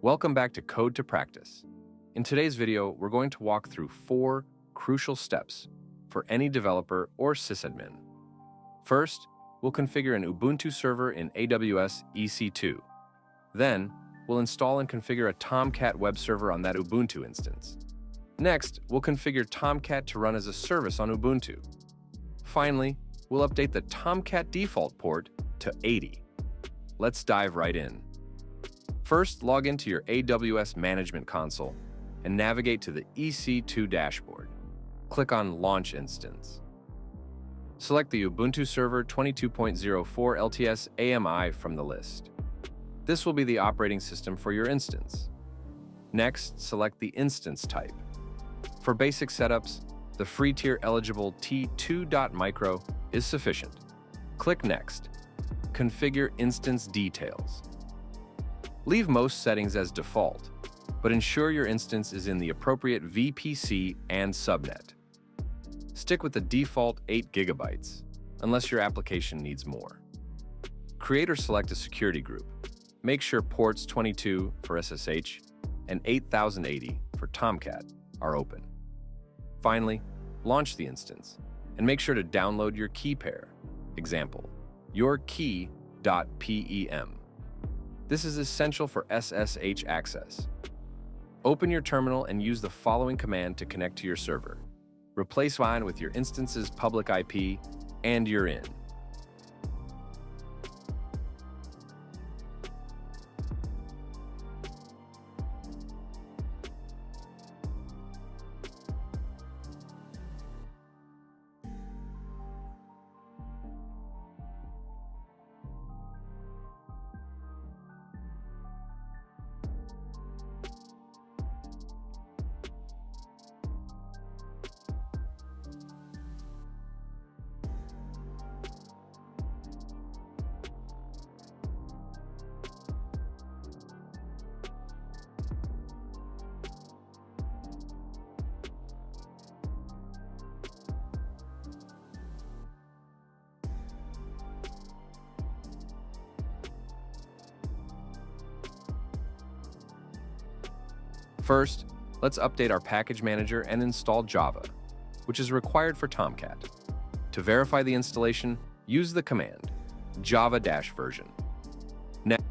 Welcome back to Code to Practice. In today's video, we're going to walk through 4 crucial steps for any developer or sysadmin. First, we'll configure an Ubuntu server in AWS EC2. Then, we'll install and configure a Tomcat web server on that Ubuntu instance. Next, we'll configure Tomcat to run as a service on Ubuntu. Finally, we'll update the Tomcat default port to 80. Let's dive right in. First, log into your AWS Management Console and navigate to the EC2 dashboard. Click on Launch Instance. Select the Ubuntu Server 22.04 LTS AMI from the list. This will be the operating system for your instance. Next, select the instance type. For basic setups, the free tier eligible T2.micro is sufficient. Click Next. Configure instance details. Leave most settings as default, but ensure your instance is in the appropriate VPC and subnet. Stick with the default 8 GB, unless your application needs more. Create or select a security group. Make sure ports 22 for SSH and 8080 for Tomcat are open. Finally, launch the instance and make sure to download your key pair. Example, yourkey.pem. This is essential for SSH access. Open your terminal and use the following command to connect to your server. Replace WAN with your instance's public IP, and you're in. First, let's update our package manager and install Java, which is required for Tomcat. To verify the installation, use the command java-version. Next,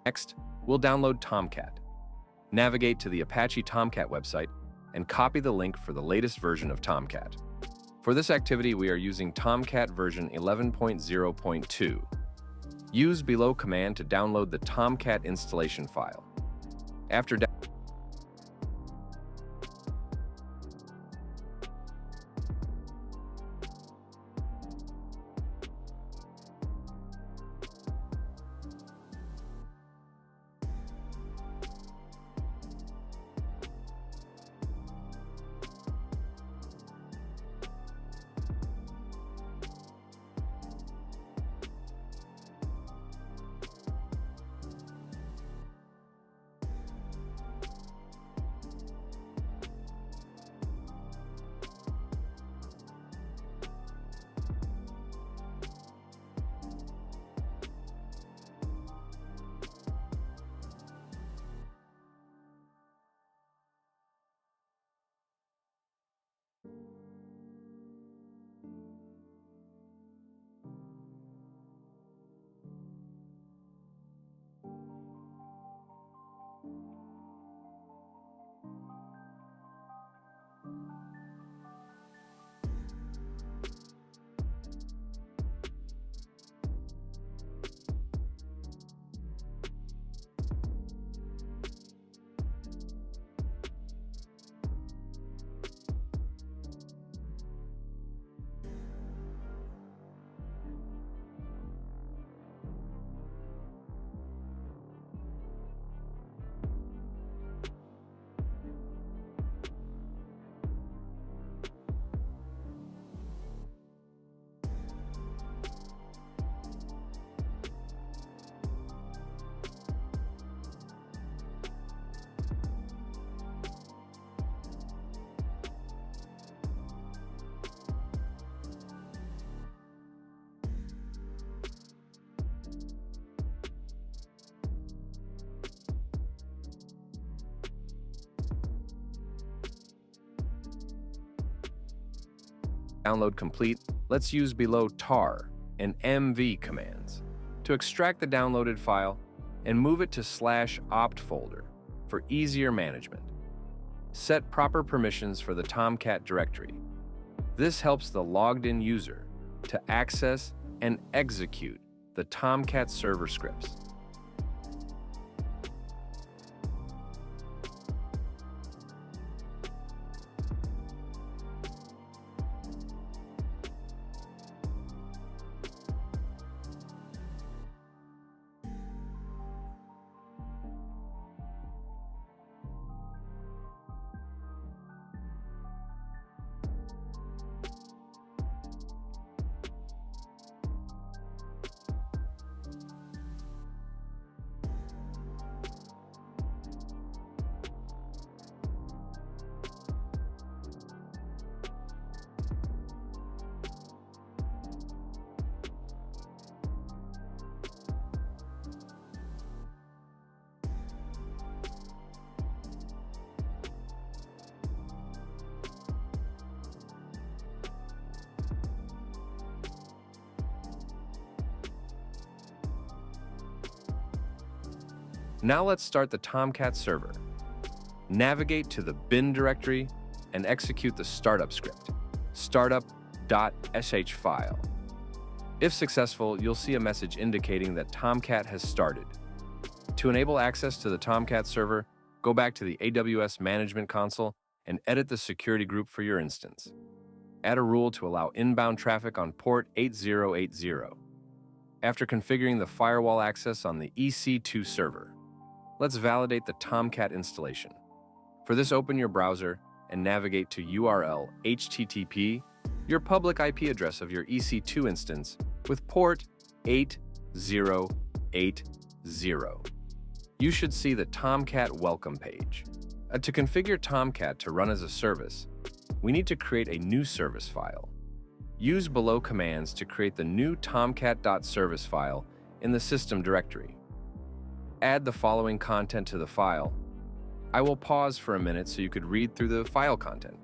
Next, we'll download Tomcat. Navigate to the Apache Tomcat website and copy the link for the latest version of Tomcat. For this activity, we are using Tomcat version 11.0.2. Use below command to download the Tomcat installation file. After download complete, let's use below tar and mv commands to extract the downloaded file and move it to /opt folder for easier management. Set proper permissions for the Tomcat directory. This helps the logged-in user to access and execute the Tomcat server scripts. Now let's start the Tomcat server. Navigate to the bin directory and execute the startup script, startup.sh file. If successful, you'll see a message indicating that Tomcat has started. To enable access to the Tomcat server, go back to the AWS Management Console and edit the security group for your instance. Add a rule to allow inbound traffic on port 8080. After configuring the firewall access on the EC2 server, let's validate the Tomcat installation. For this, open your browser and navigate to URL http, your public IP address of your EC2 instance with port 8080. You should see the Tomcat welcome page. To configure Tomcat to run as a service, we need to create a new service file. Use below commands to create the new tomcat.service file in the system directory. Add the following content to the file. I will pause for a minute so you could read through the file content.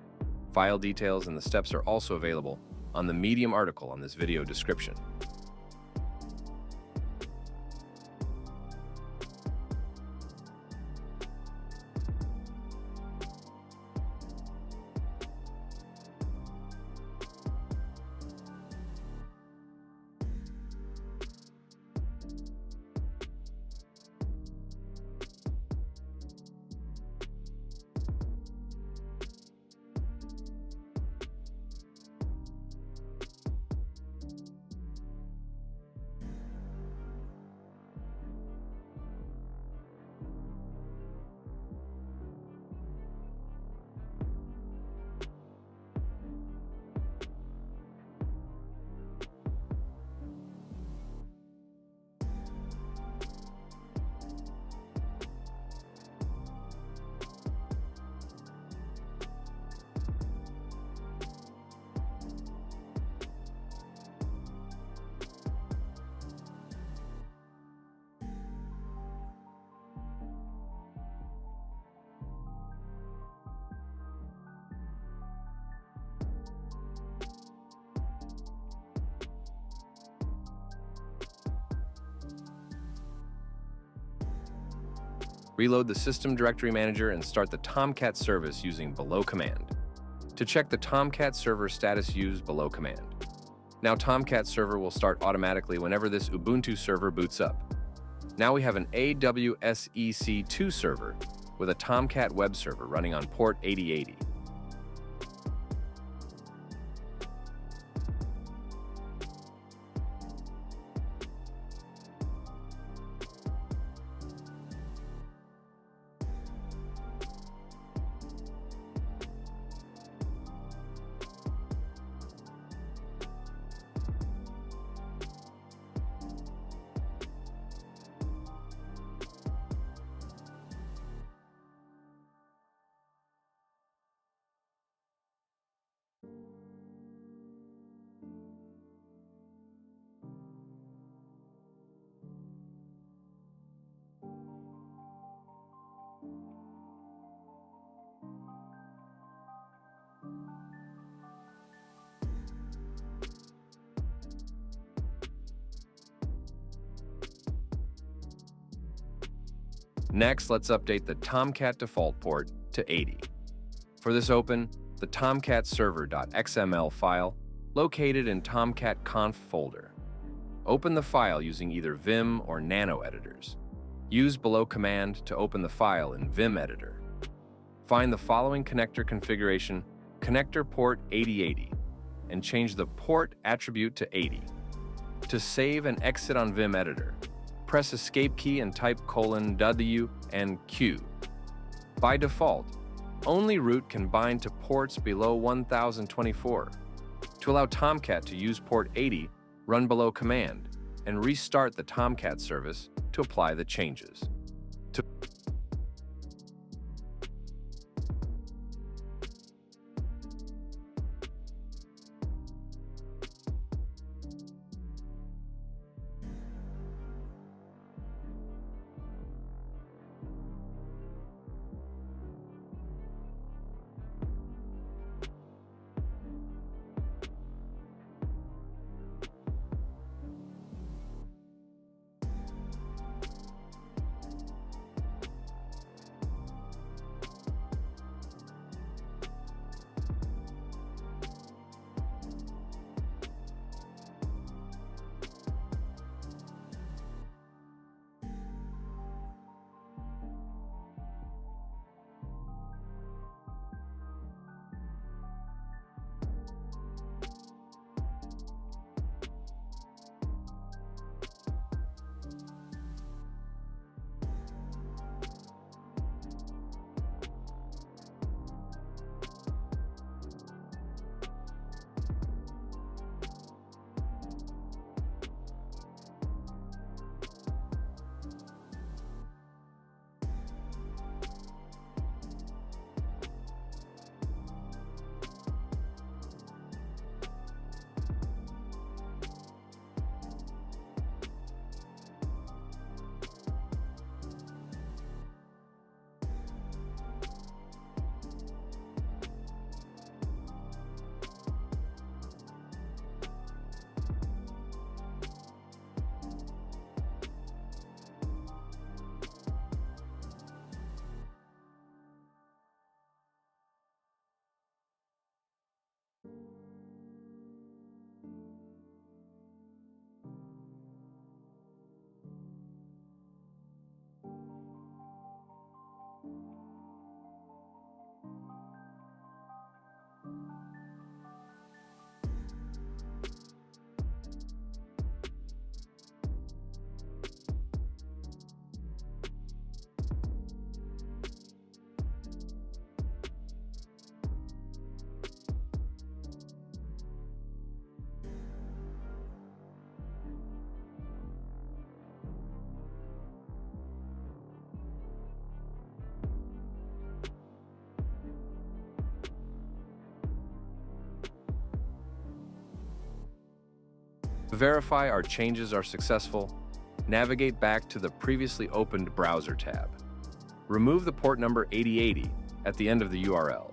File details and the steps are also available on the Medium article on this video description. Reload the System Directory Manager and start the Tomcat service using below command. To check the Tomcat server status, use below command. Now Tomcat server will start automatically whenever this Ubuntu server boots up. Now we have an AWS EC2 server with a Tomcat web server running on port 8080. Next, let's update the Tomcat default port to 80. For this, open the Tomcat server.xml file located in Tomcat conf folder. Open the file using either Vim or Nano editors. Use below command to open the file in Vim editor. Find the following connector configuration, connector port 8080, and change the port attribute to 80. To save and exit on Vim editor, press escape key and type :W and Q. By default, only root can bind to ports below 1024. To allow Tomcat to use port 80, run below command and restart the Tomcat service to apply the changes. To verify our changes are successful, navigate back to the previously opened browser tab. Remove the port number 8080 at the end of the URL.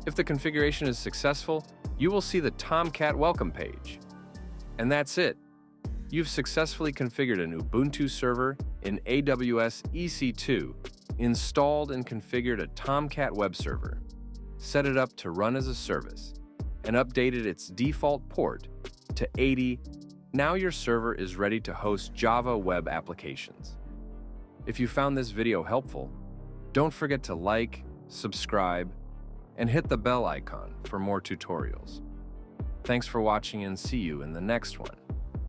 If the configuration is successful, you will see the Tomcat welcome page. And that's it. You've successfully configured an Ubuntu server in AWS EC2 installed and configured a Tomcat web server, set it up to run as a service, and updated its default port to 80, now your server is ready to host Java web applications. If you found this video helpful, don't forget to like, subscribe, and hit the bell icon for more tutorials. Thanks for watching and see you in the next one.